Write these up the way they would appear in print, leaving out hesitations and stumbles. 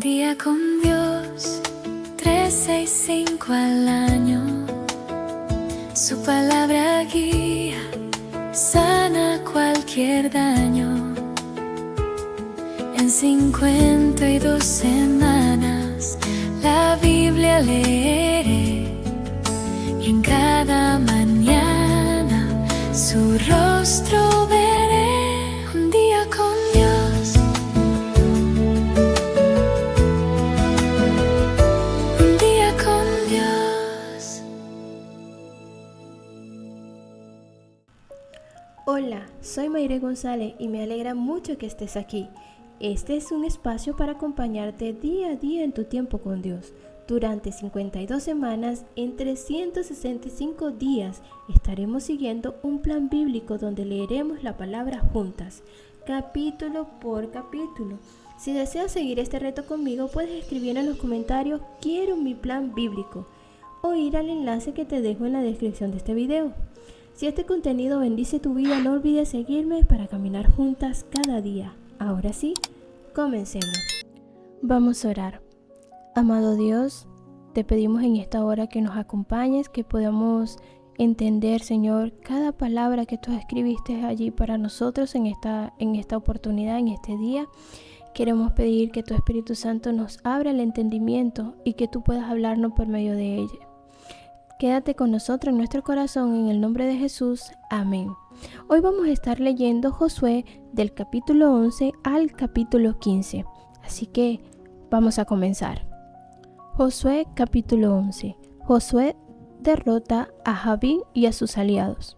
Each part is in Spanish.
día con Dios, 365 al año. Su palabra guía, sana cualquier daño. En 52 semanas la Biblia leeré, y en cada mañana su rostro veré. Un día con Dios, un día con Dios. Hola, soy Mayre González y me alegra mucho que estés aquí. Este es un espacio para acompañarte día a día en tu tiempo con Dios. Durante 52 semanas, en 365 días, estaremos siguiendo un plan bíblico donde leeremos la palabra juntas, capítulo por capítulo. Si deseas seguir este reto conmigo, puedes escribir en los comentarios "Quiero mi plan bíblico" o ir al enlace que te dejo en la descripción de este video. Si este contenido bendice tu vida, no olvides seguirme para caminar juntas cada día. Ahora sí, comencemos. Vamos a orar. Amado Dios, te pedimos en esta hora que nos acompañes, que podamos entender, Señor, cada palabra que tú escribiste allí para nosotros en esta oportunidad, en este día. Queremos pedir que tu Espíritu Santo nos abra el entendimiento y que tú puedas hablarnos por medio de ella. Quédate con nosotros en nuestro corazón, en el nombre de Jesús. Amén. Hoy vamos a estar leyendo Josué del capítulo 11 al capítulo 15. Así que vamos a comenzar. Josué capítulo 11. Josué derrota a Jabín y a sus aliados.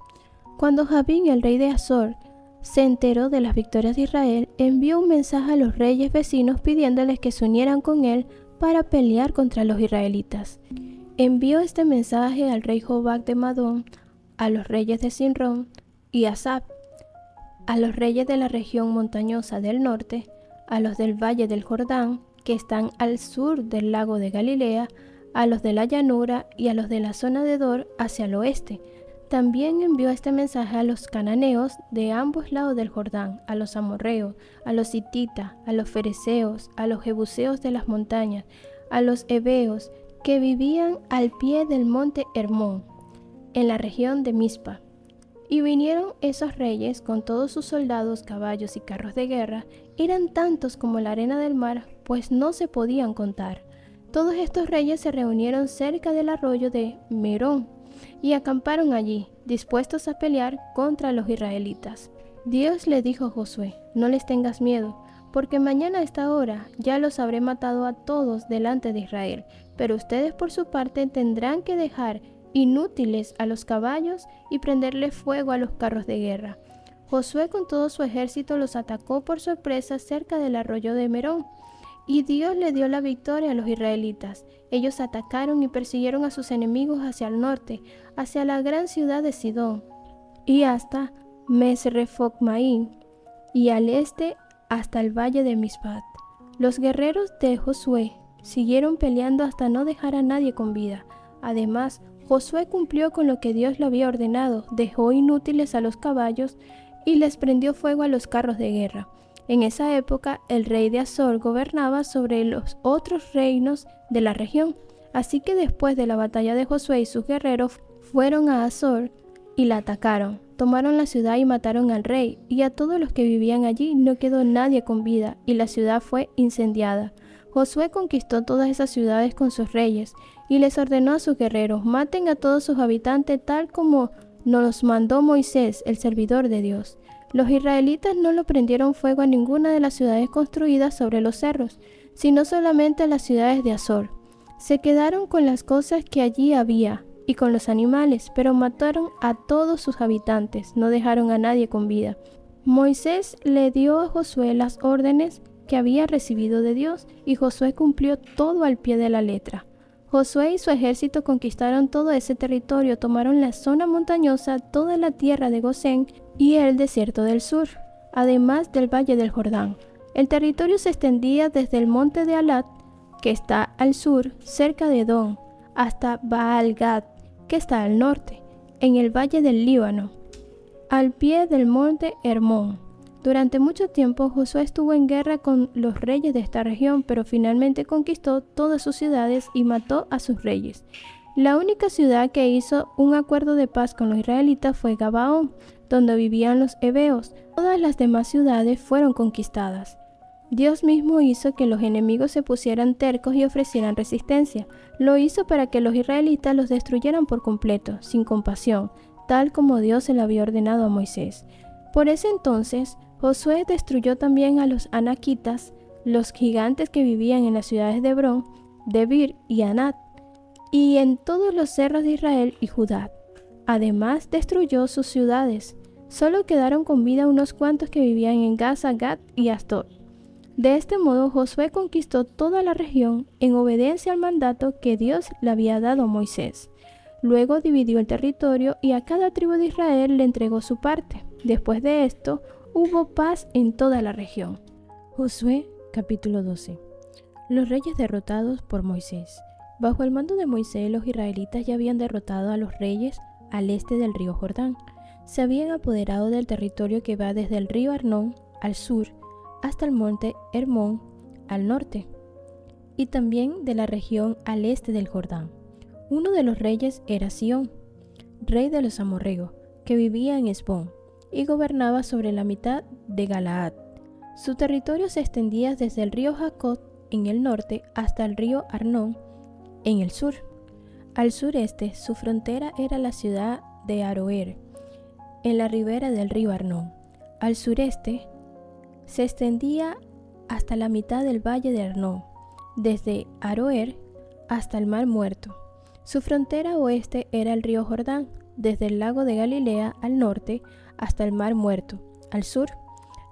Cuando Jabín, el rey de Azor, se enteró de las victorias de Israel, envió un mensaje a los reyes vecinos pidiéndoles que se unieran con él para pelear contra los israelitas. Envió este mensaje al rey Jobac de Madón, a los reyes de Sinrón y Asap, a los reyes de la región montañosa del norte, a los del valle del Jordán, que están al sur del lago de Galilea, a los de la llanura y a los de la zona de Dor hacia el oeste. También envió este mensaje a los cananeos de ambos lados del Jordán, a los amorreos, a los hititas, a los fereceos, a los jebuseos de las montañas, a los heveos, que vivían al pie del monte Hermón, en la región de Mizpa. Y vinieron esos reyes con todos sus soldados, caballos y carros de guerra. Eran tantos como la arena del mar, pues no se podían contar. Todos estos reyes se reunieron cerca del arroyo de Merón y acamparon allí, dispuestos a pelear contra los israelitas. Dios le dijo a Josué: "No les tengas miedo, porque mañana a esta hora ya los habré matado a todos delante de Israel. Pero ustedes por su parte tendrán que dejar inútiles a los caballos y prenderle fuego a los carros de guerra". Josué con todo su ejército los atacó por sorpresa cerca del arroyo de Merón, y Dios le dio la victoria a los israelitas. Ellos atacaron y persiguieron a sus enemigos hacia el norte, hacia la gran ciudad de Sidón, y hasta Mesrefotmaim, y al este hasta el valle de Mispat. Los guerreros de Josué siguieron peleando hasta no dejar a nadie con vida. Además, Josué cumplió con lo que Dios le había ordenado, dejó inútiles a los caballos y les prendió fuego a los carros de guerra. En esa época, el rey de Azor gobernaba sobre los otros reinos de la región. Así que después de la batalla de Josué y sus guerreros fueron a Azor y la atacaron. Tomaron la ciudad y mataron al rey, y a todos los que vivían allí. No quedó nadie con vida, y la ciudad fue incendiada. Josué conquistó todas esas ciudades con sus reyes, y les ordenó a sus guerreros: "Maten a todos sus habitantes tal como nos los mandó Moisés, el servidor de Dios". Los israelitas no le prendieron fuego a ninguna de las ciudades construidas sobre los cerros, sino solamente a las ciudades de Azor. Se quedaron con las cosas que allí había y con los animales, pero mataron a todos sus habitantes, no dejaron a nadie con vida. Moisés le dio a Josué las órdenes que había recibido de Dios, y Josué cumplió todo al pie de la letra. Josué y su ejército conquistaron todo ese territorio, tomaron la zona montañosa, toda la tierra de Gosén y el desierto del sur, además del valle del Jordán. El territorio se extendía desde el monte de Alat, que está al sur, cerca de Edom, hasta Baal-Gad, que está al norte, en el valle del Líbano, al pie del monte Hermón. Durante mucho tiempo Josué estuvo en guerra con los reyes de esta región, pero finalmente conquistó todas sus ciudades y mató a sus reyes. La única ciudad que hizo un acuerdo de paz con los israelitas fue Gabaón, donde vivían los heveos. Todas las demás ciudades fueron conquistadas. Dios mismo hizo que los enemigos se pusieran tercos y ofrecieran resistencia. Lo hizo para que los israelitas los destruyeran por completo, sin compasión, tal como Dios se lo había ordenado a Moisés. Por ese entonces, Josué destruyó también a los anaquitas, los gigantes que vivían en las ciudades de Hebrón, Debir y Anat, y en todos los cerros de Israel y Judá. Además, destruyó sus ciudades. Solo quedaron con vida unos cuantos que vivían en Gaza, Gat y Asdod. De este modo, Josué conquistó toda la región en obediencia al mandato que Dios le había dado a Moisés. Luego dividió el territorio y a cada tribu de Israel le entregó su parte. Después de esto, hubo paz en toda la región. Josué, capítulo 12. Los reyes derrotados por Moisés. Bajo el mando de Moisés, los israelitas ya habían derrotado a los reyes al este del río Jordán. Se habían apoderado del territorio que va desde el río Arnón al sur hasta el monte Hermón al norte, y también de la región al este del Jordán. Uno de los reyes era Sihón, rey de los amorreos, que vivía en Hesbón y gobernaba sobre la mitad de Galaad. Su territorio se extendía desde el río Jacob en el norte hasta el río Arnón en el sur. Al sureste, su frontera era la ciudad de Aroer, en la ribera del río Arnón. Al sureste, se extendía hasta la mitad del valle de Arnón, desde Aroer hasta el Mar Muerto. Su frontera oeste era el río Jordán, desde el lago de Galilea al norte hasta el Mar Muerto, al sur.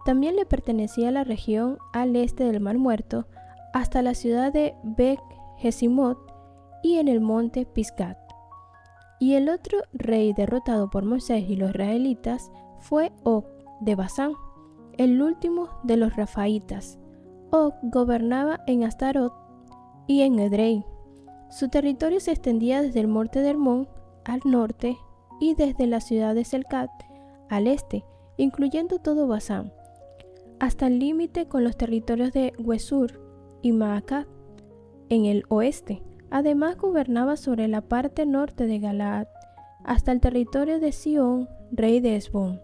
También le pertenecía la región al este del Mar Muerto, hasta la ciudad de Bet-Jesimot y en el monte Pisgat. Y el otro rey derrotado por Moisés y los israelitas fue Og de Basán, el último de los Rafaitas. Og gobernaba en Astarot y en Edrei. Su territorio se extendía desde el monte de Hermón al norte y desde la ciudad de Selcat al este, incluyendo todo Basán, hasta el límite con los territorios de Huesur y Maacat en el oeste. Además gobernaba sobre la parte norte de Galaad, hasta el territorio de Sihón, rey de Hesbón.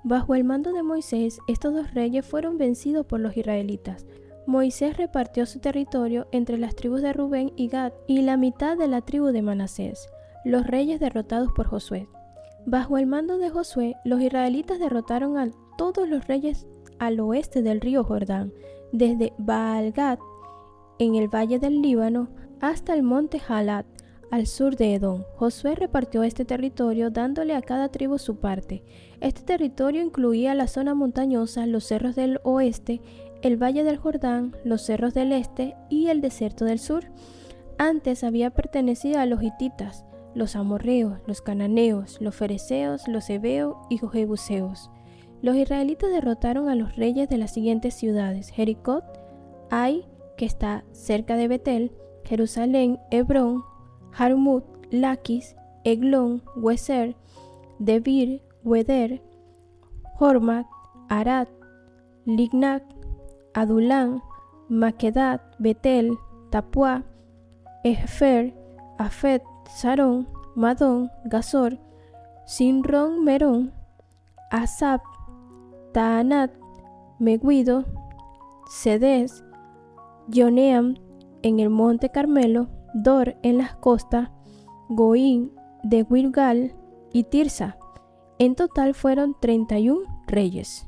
Bajo el mando de Moisés, estos dos reyes fueron vencidos por los israelitas. Moisés repartió su territorio entre las tribus de Rubén y Gad y la mitad de la tribu de Manasés, los reyes derrotados por Josué. Bajo el mando de Josué, los israelitas derrotaron a todos los reyes al oeste del río Jordán, desde Baal-Gad, en el valle del Líbano, hasta el monte Halat, al sur de Edom. Josué repartió este territorio dándole a cada tribu su parte. Este territorio incluía la zona montañosa, los cerros del oeste, el valle del Jordán, los cerros del este y el desierto del sur. Antes había pertenecido a los hititas, los amorreos, los cananeos, los fereceos, los heveos y los jebuseos. Los israelitas derrotaron a los reyes de las siguientes ciudades: Jericó, Ai, que está cerca de Betel, Jerusalén, Hebrón, Jarmut, Laquis, Eglón, Weser, Debir, Weder, Hormat, Arad, Lignat, Adulán, Maquedat, Betel, Tapuá, Efer, Afet, Sarón, Madón, Gazor, Sinrón, Merón, Asab, Taanat, Megüido, Cedes, Yoneam en el monte Carmelo, Dor en las costas, Goín de Gilgal y Tirsa. En total fueron 31 reyes.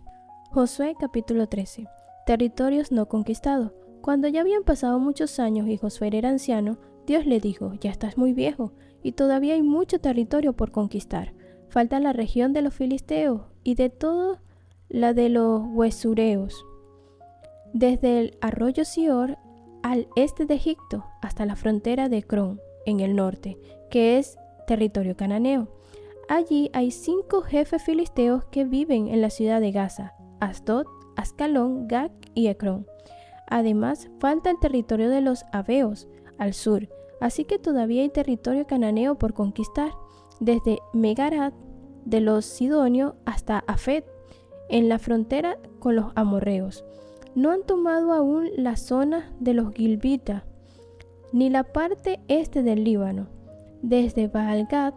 Josué capítulo 13. Territorios no conquistados. Cuando ya habían pasado muchos años y Josué era anciano, Dios le dijo: ya estás muy viejo y todavía hay mucho territorio por conquistar. Falta la región de los filisteos y de todo la de los huesureos, desde el arroyo Sior al este de Egipto hasta la frontera de Ecrón en el norte, que es territorio cananeo. Allí hay 5 jefes filisteos que viven en la ciudad de Gaza, Asdod, Ascalón, Gat y Ecrón. Además, falta el territorio de los Aveos al sur, así que todavía hay territorio cananeo por conquistar, desde Megarat de los Sidonios hasta Afet, en la frontera con los amorreos. No han tomado aún la zona de los gilbitas, ni la parte este del Líbano, desde Baal-Gad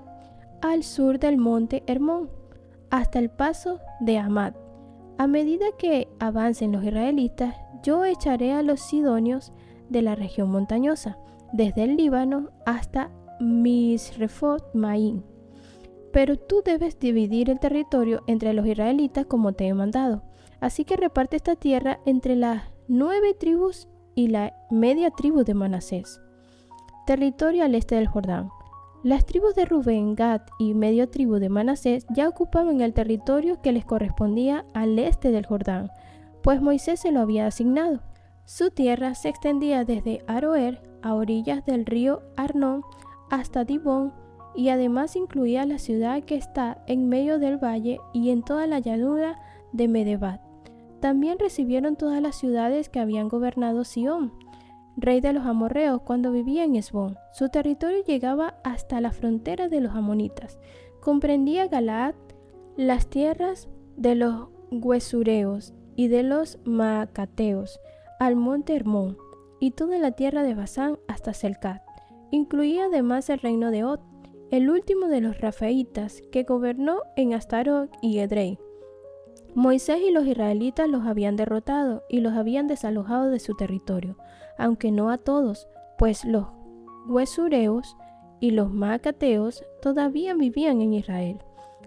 al sur del monte Hermón, hasta el paso de Hamad. A medida que avancen los israelitas, yo echaré a los sidonios de la región montañosa, desde el Líbano hasta Misrefot Maín. Pero tú debes dividir el territorio entre los israelitas como te he mandado. Así que reparte esta tierra entre las 9 tribus y la media tribu de Manasés. Territorio al este del Jordán. Las tribus de Rubén, Gad y media tribu de Manasés ya ocupaban el territorio que les correspondía al este del Jordán, pues Moisés se lo había asignado. Su tierra se extendía desde Aroer a orillas del río Arnón hasta Dibón, y además incluía la ciudad que está en medio del valle y en toda la llanura de Medebat. También recibieron todas las ciudades que habían gobernado Sihón, rey de los amorreos, cuando vivía en Hesbón. Su territorio llegaba hasta la frontera de los amonitas. Comprendía Galaad, las tierras de los Gesureos y de los Maacateos, al monte Hermón, y toda la tierra de Basán hasta Selcat. Incluía además el reino de Og, el último de los Rafaitas, que gobernó en Astarot y Edrei. Moisés y los israelitas los habían derrotado y los habían desalojado de su territorio, aunque no a todos, pues los Gesureos y los Maacateos todavía vivían en Israel.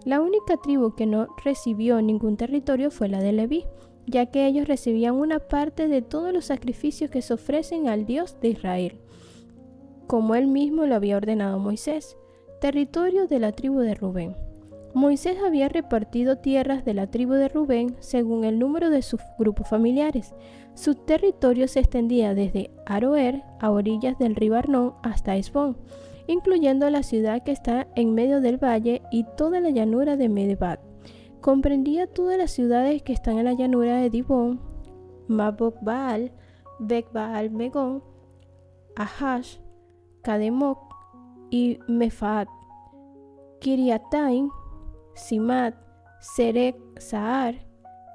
La única tribu que no recibió ningún territorio fue la de Leví, ya que ellos recibían una parte de todos los sacrificios que se ofrecen al Dios de Israel, como él mismo lo había ordenado Moisés. Territorio de la tribu de Rubén. Moisés había repartido tierras de la tribu de Rubén según el número de sus grupos familiares. Su territorio se extendía desde Aroer a orillas del río Arnón hasta Hesbón, incluyendo la ciudad que está en medio del valle y toda la llanura de Medebat. Comprendía todas las ciudades que están en la llanura de Dibón, Mabok-Baal, Bec-Baal-Megón, Ahash, Kademoc y Mefaat, Kiriataim, Simat, Serek, Sahar,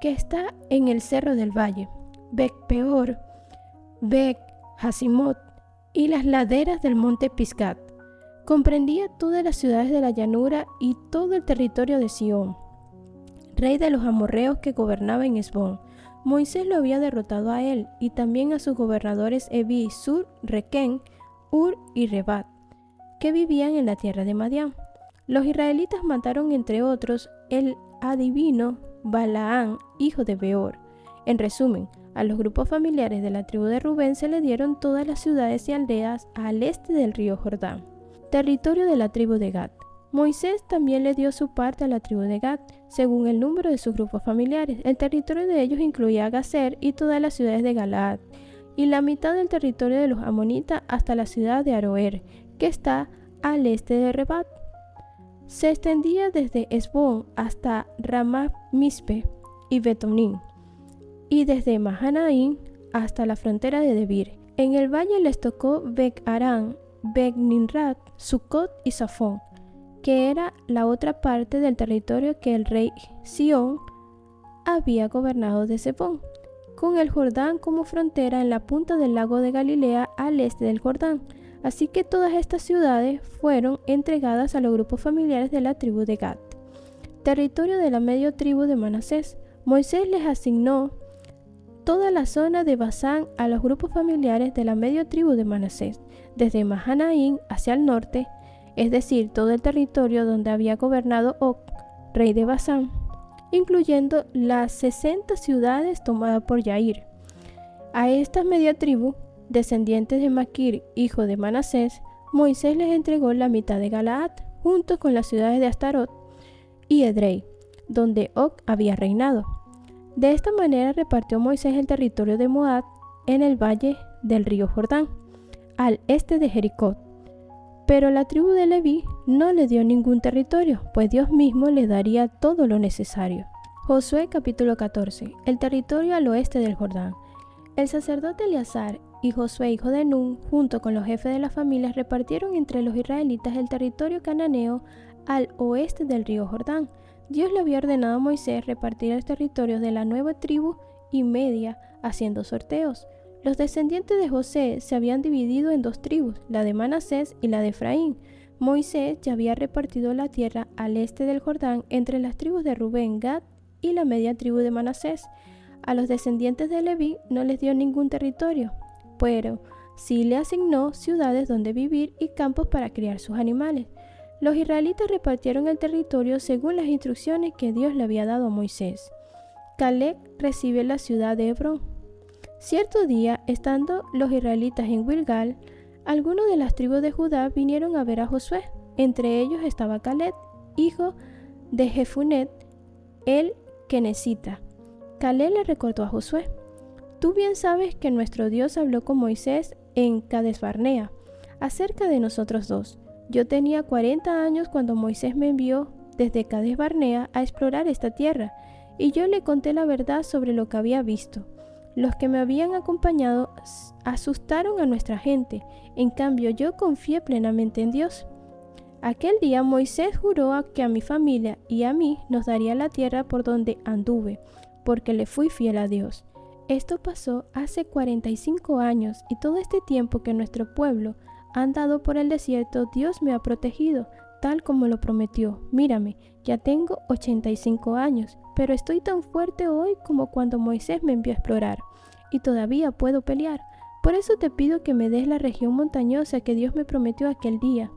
que está en el cerro del valle, Bec-Peor, Bec-Hasimot y las laderas del monte Pisgat. Comprendía todas las ciudades de la llanura y todo el territorio de Sihón, rey de los amorreos que gobernaba en Hesbón. Moisés lo había derrotado a él y también a sus gobernadores Evi, Sur, Requén, Ur y Rebat, que vivían en la tierra de Madián. Los israelitas mataron entre otros el adivino Balaán, hijo de Beor. En resumen, a los grupos familiares de la tribu de Rubén se le dieron todas las ciudades y aldeas al este del río Jordán. Territorio de la tribu de Gad. Moisés también le dio su parte a la tribu de Gad, según el número de sus grupos familiares. El territorio de ellos incluía a Gazer y todas las ciudades de Galaad, y la mitad del territorio de los amonitas hasta la ciudad de Aroer, que está al este de Rebat. Se extendía desde Hesbón hasta Ramat-Mispe y Betonín, y desde Mahanaín hasta la frontera de Debir. En el valle les tocó Bec-Arán, Bec-Nimrat, Sucot y Safón, que era la otra parte del territorio que el rey Sihón había gobernado de Hesbón, con el Jordán como frontera en la punta del lago de Galilea al este del Jordán. Así que todas estas ciudades fueron entregadas a los grupos familiares de la tribu de Gad. Territorio de la media tribu de Manasés. Moisés les asignó toda la zona de Basán a los grupos familiares de la media tribu de Manasés, desde Mahanaín hacia el norte, es decir, todo el territorio donde había gobernado Og, rey de Basán, incluyendo las 60 ciudades tomadas por Yair. A esta media tribu, descendientes de Maquir, hijo de Manasés, Moisés les entregó la mitad de Galaad, junto con las ciudades de Astarot y Edrei, donde Og había reinado. De esta manera repartió Moisés el territorio de Moab en el valle del río Jordán, al este de Jericó. Pero la tribu de Leví no le dio ningún territorio, pues Dios mismo le daría todo lo necesario. Josué capítulo 14. El territorio al oeste del Jordán. El sacerdote Eleazar y Josué hijo de Nun, junto con los jefes de las familias, repartieron entre los israelitas el territorio cananeo al oeste del río Jordán, Dios le había ordenado a Moisés repartir el territorio de la nueva tribu y media haciendo sorteos. Los descendientes de José se habían dividido en dos tribus, la de Manasés y la de Efraín. Moisés ya había repartido la tierra al este del Jordán entre las tribus de Rubén, Gad y la media tribu de Manasés. A los descendientes de Leví no les dio ningún territorio, pero sí le asignó ciudades donde vivir y campos para criar sus animales. Los israelitas repartieron el territorio según las instrucciones que Dios le había dado a Moisés. Caleb recibe la ciudad de Hebrón. Cierto día, estando los israelitas en Gilgal, algunos de las tribus de Judá vinieron a ver a Josué. Entre ellos estaba Caleb, hijo de Jefunet, el Kenesita. Caleb le recordó a Josué: «Tú bien sabes que nuestro Dios habló con Moisés en Cades Barnea acerca de nosotros dos. Yo tenía 40 años cuando Moisés me envió desde Cades Barnea a explorar esta tierra, y yo le conté la verdad sobre lo que había visto. Los que me habían acompañado asustaron a nuestra gente, en cambio yo confié plenamente en Dios. Aquel día Moisés juró que a mi familia y a mí nos daría la tierra por donde anduve, porque le fui fiel a Dios. Esto pasó hace 45 años y todo este tiempo que nuestro pueblo ha andado por el desierto, Dios me ha protegido, tal como lo prometió. Mírame, ya tengo 85 años, pero estoy tan fuerte hoy como cuando Moisés me envió a explorar, y todavía puedo pelear. Por eso te pido que me des la región montañosa que Dios me prometió aquel día.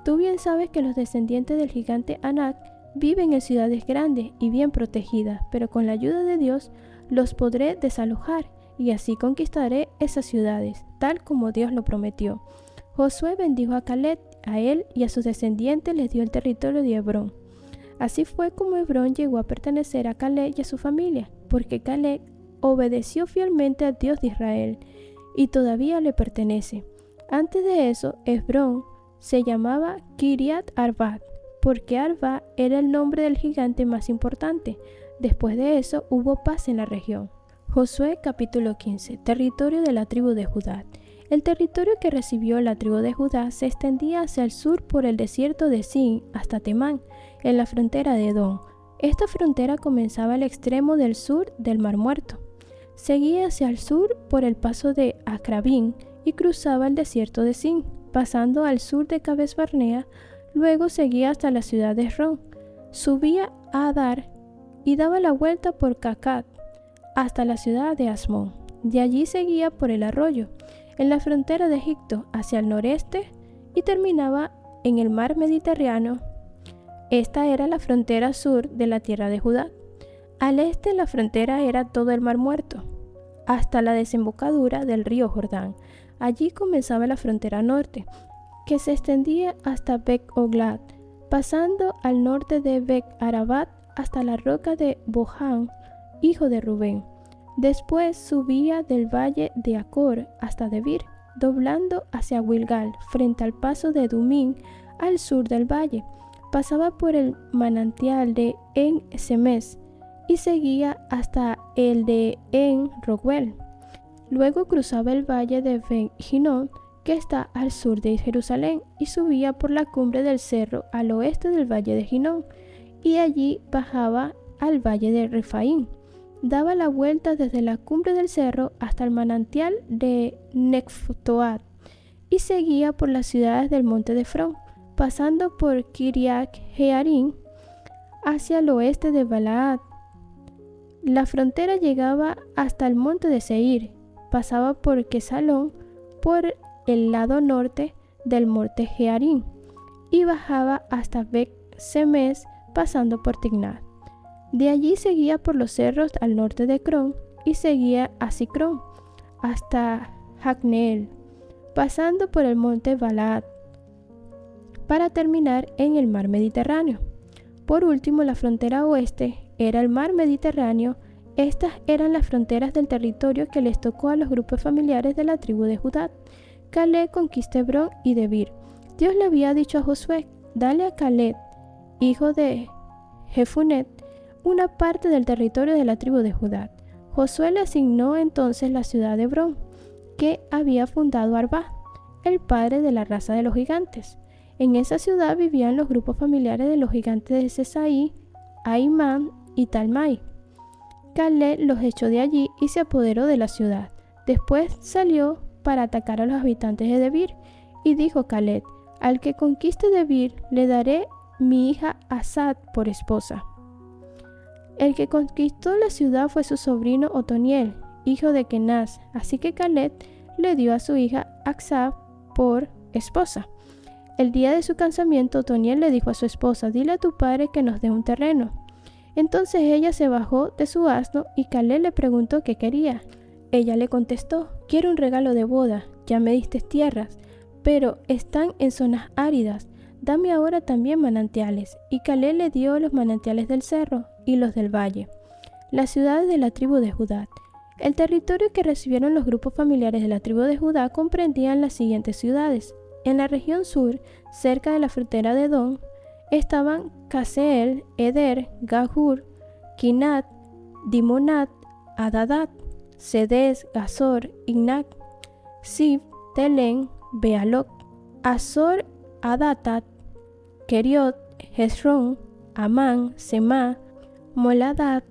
Tú bien sabes que los descendientes del gigante Anac viven en ciudades grandes y bien protegidas, pero con la ayuda de Dios los podré desalojar, y así conquistaré esas ciudades, tal como Dios lo prometió». Josué bendijo a Caleb, a él y a sus descendientes les dio el territorio de Hebrón. Así fue como Hebrón llegó a pertenecer a Caleb y a su familia, porque Caleb obedeció fielmente al Dios de Israel, y todavía le pertenece. Antes de eso, Hebrón se llamaba Kiriat Arba, porque Arba era el nombre del gigante más importante. Después de eso, hubo paz en la región. Josué capítulo 15. Territorio de la tribu de Judá. El territorio que recibió la tribu de Judá se extendía hacia el sur por el desierto de Sin hasta Temán, en la frontera de Edom. Esta frontera comenzaba al extremo del sur del Mar Muerto. Seguía hacia el sur por el paso de Acrabín y cruzaba el desierto de Sin, pasando al sur de Cades Barnea. Luego seguía hasta la ciudad de Ron, subía a Adar y daba la vuelta por Cacat hasta la ciudad de Asmón. De allí seguía por el arroyo, en la frontera de Egipto hacia el noreste, y terminaba en el mar Mediterráneo. Esta era la frontera sur de la tierra de Judá. Al este la frontera era todo el Mar Muerto, hasta la desembocadura del río Jordán. Allí comenzaba la frontera norte, que se extendía hasta Bec-Oglad, pasando al norte de Bec-Arabat hasta la roca de Bohan, hijo de Rubén. Después subía del valle de Acor hasta Debir, doblando hacia Gilgal, frente al paso de Dumín, al sur del valle. Pasaba por el manantial de En-Semes y seguía hasta el de En-Rogüel. Luego cruzaba el valle de Ben-Hinnom, que está al sur de Jerusalén, y subía por la cumbre del cerro al oeste del valle de Hinnom, y allí bajaba al valle de Refaim. Daba la vuelta desde la cumbre del cerro hasta el manantial de Neftoat y seguía por las ciudades del monte de Efrón, pasando por Kiriat Jearim hacia el oeste de Balaad. La frontera llegaba hasta el monte de Seir, pasaba por Quesalón por el lado norte del monte Jearim y bajaba hasta Bet-Semes pasando por Tignat. De allí seguía por los cerros al norte de Cron y seguía a Sicrón hasta Jacneel, pasando por el monte Balaad, para terminar en el mar Mediterráneo. Por último, la frontera oeste era el mar Mediterráneo. Estas eran las fronteras del territorio que les tocó a los grupos familiares de la tribu de Judá. Caleb conquistó Hebrón y Debir. Dios le había dicho a Josué: «Dale a Caleb, hijo de Jefunet, una parte del territorio de la tribu de Judá». Josué le asignó entonces la ciudad de Hebrón, que había fundado Arba, el padre de la raza de los gigantes. En esa ciudad vivían los grupos familiares de los gigantes de Sesaí, Aimán y Talmai. Caleb los echó de allí y se apoderó de la ciudad. Después salió para atacar a los habitantes de Debir, y dijo Caleb: al que conquiste Debir le daré mi hija Asad por esposa. El que conquistó la ciudad fue su sobrino Otoniel, hijo de Kenaz, así que Caleb le dio a su hija Aksab por esposa. El día de su casamiento, Otoniel le dijo a su esposa: dile a tu padre que nos dé un terreno. Entonces ella se bajó de su asno y Caleb le preguntó qué quería. Ella le contestó: quiero un regalo de boda, ya me diste tierras, pero están en zonas áridas, dame ahora también manantiales. Y Caleb le dio los manantiales del cerro y los del valle, las ciudades de la tribu de Judá. El territorio que recibieron los grupos familiares de la tribu de Judá comprendían las siguientes ciudades. En la región sur, cerca de la frontera de Edom, estaban Caseel, Eder, Gahur, Kinat, Dimonat, Adadat, Sedes, Gazor, Ignac, Sif, Telén, Bealoc, Azor, Adatat, Keriot, Hezrón, Amán, Semá, Moladat,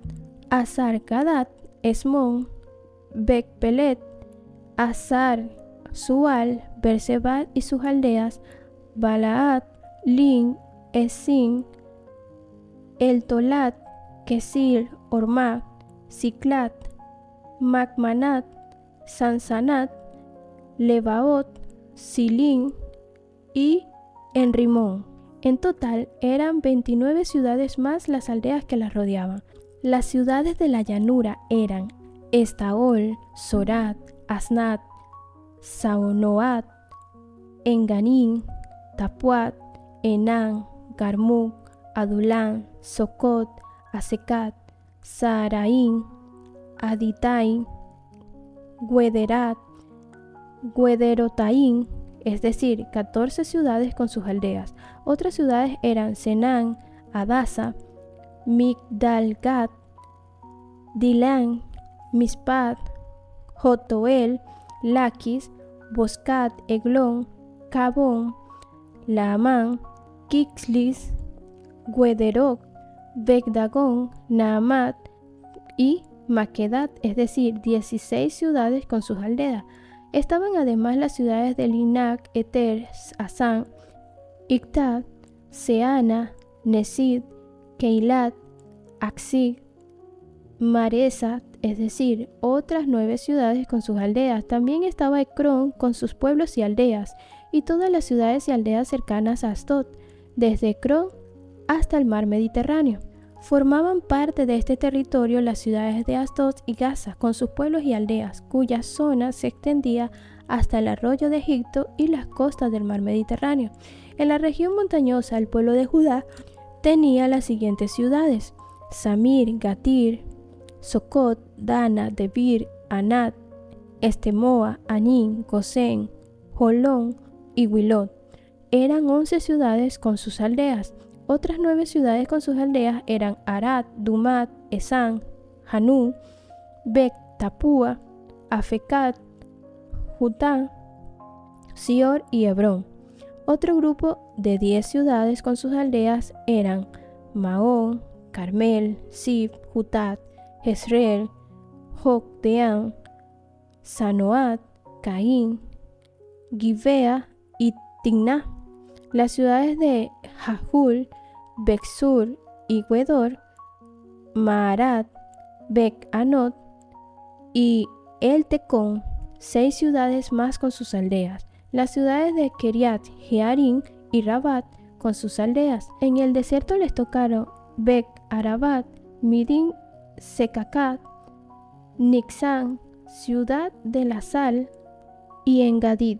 Azar-Gadat, Esmón, Bec-Pelet, Azar, Sual, Bersebat y sus aldeas, Balaat, Lin, Esin, El Tolat, Kesir, Orma, Ciclat, Macmanat, Sansanat, Lebaot, Silín y Enrimón. En total eran 29 ciudades más las aldeas que las rodeaban. Las ciudades de la llanura eran Estaol, Sorat, Asnat, Saonoat, Enganín, Tapuat, Enán, Garmuk, Adulán, Socot, Asecat, Saaraín, Aditain, Guederat, Guederotaín, es decir, 14 ciudades con sus aldeas. Otras ciudades eran Senán, Adasa, Migdalgat, Dilán, Mispat, Jotoel, Laquis, Boscat, Eglón, Cabón, Laamán, Kixlis, Guederoc, Begdagón, Naamat y Maquedat, es decir, 16 ciudades con sus aldeas. Estaban además las ciudades de Linac, Eter, Asán, Ictad, Seana, Nesid, Keilat, Axig, Maresat, es decir, otras 9 ciudades con sus aldeas. También estaba Ecrón con sus pueblos y aldeas, y todas las ciudades y aldeas cercanas a Asdod, desde Ecrón hasta el mar Mediterráneo. Formaban parte de este territorio las ciudades de Asdod y Gaza, con sus pueblos y aldeas, cuya zona se extendía hasta el arroyo de Egipto y las costas del mar Mediterráneo. En la región montañosa, el pueblo de Judá tenía las siguientes ciudades: Samir, Gatir, Socot, Dana, Debir, Anat, Estemoa, Anín, Gosén, Jolón y Wilot. Eran 11 ciudades con sus aldeas. Otras 9 ciudades con sus aldeas eran Arad, Dumat, Esán, Hanú, Bec, Tapúa, Afecat, Jután, Sior y Hebrón. Otro grupo de 10 ciudades con sus aldeas eran Maón, Carmel, Sif, Jutat, Jezreel, Jocdeán, Sanoat, Caín, Gibea y Timná. Las ciudades de Jahul, Bexur y Guedor, Maarat, Bec-Anot y El-Tecón, 6 ciudades más con sus aldeas. Las ciudades de Keriat, Jearim y Rabat con sus aldeas. En el desierto les tocaron Bec-Arabat, Midín, Secacat, Nixán, ciudad de la sal, y Engadid,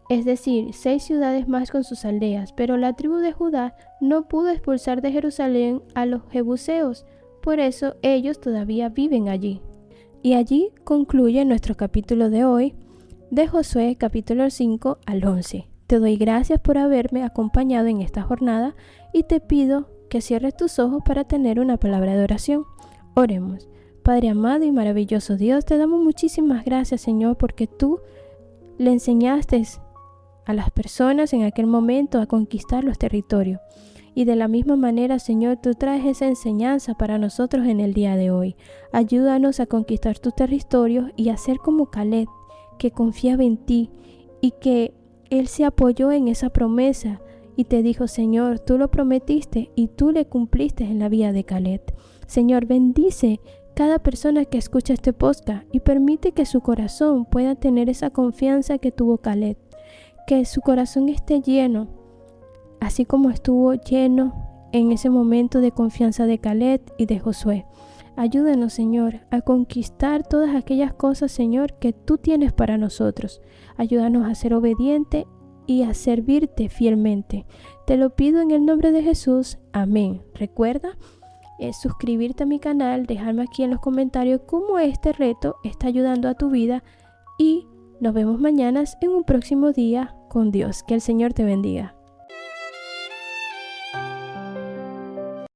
es decir, 6 ciudades más con sus aldeas. Pero la tribu de Judá no pudo expulsar de Jerusalén a los jebuseos, por eso ellos todavía viven allí. Y allí concluye nuestro capítulo de hoy, de Josué capítulo 5 al 11. Te doy gracias por haberme acompañado en esta jornada y te pido que cierres tus ojos para tener una palabra de oración. Oremos. Padre amado y maravilloso Dios, te damos muchísimas gracias, Señor, porque tú le enseñaste a las personas en aquel momento a conquistar los territorios. Y de la misma manera, Señor, tú traes esa enseñanza para nosotros en el día de hoy. Ayúdanos a conquistar tus territorios y a ser como Caleb, que confiaba en ti y que él se apoyó en esa promesa y te dijo: Señor, tú lo prometiste y tú le cumpliste en la vida de Caleb. Señor, bendice cada persona que escucha este podcast y permite que su corazón pueda tener esa confianza que tuvo Caleb. Que su corazón esté lleno, así como estuvo lleno en ese momento de confianza de Caleb y de Josué. Ayúdanos, Señor, a conquistar todas aquellas cosas, Señor, que tú tienes para nosotros. Ayúdanos a ser obedientes y a servirte fielmente. Te lo pido en el nombre de Jesús. Amén. Recuerda suscribirte a mi canal, dejarme aquí en los comentarios cómo este reto está ayudando a tu vida y nos vemos mañana en un próximo día con Dios. Que el Señor te bendiga.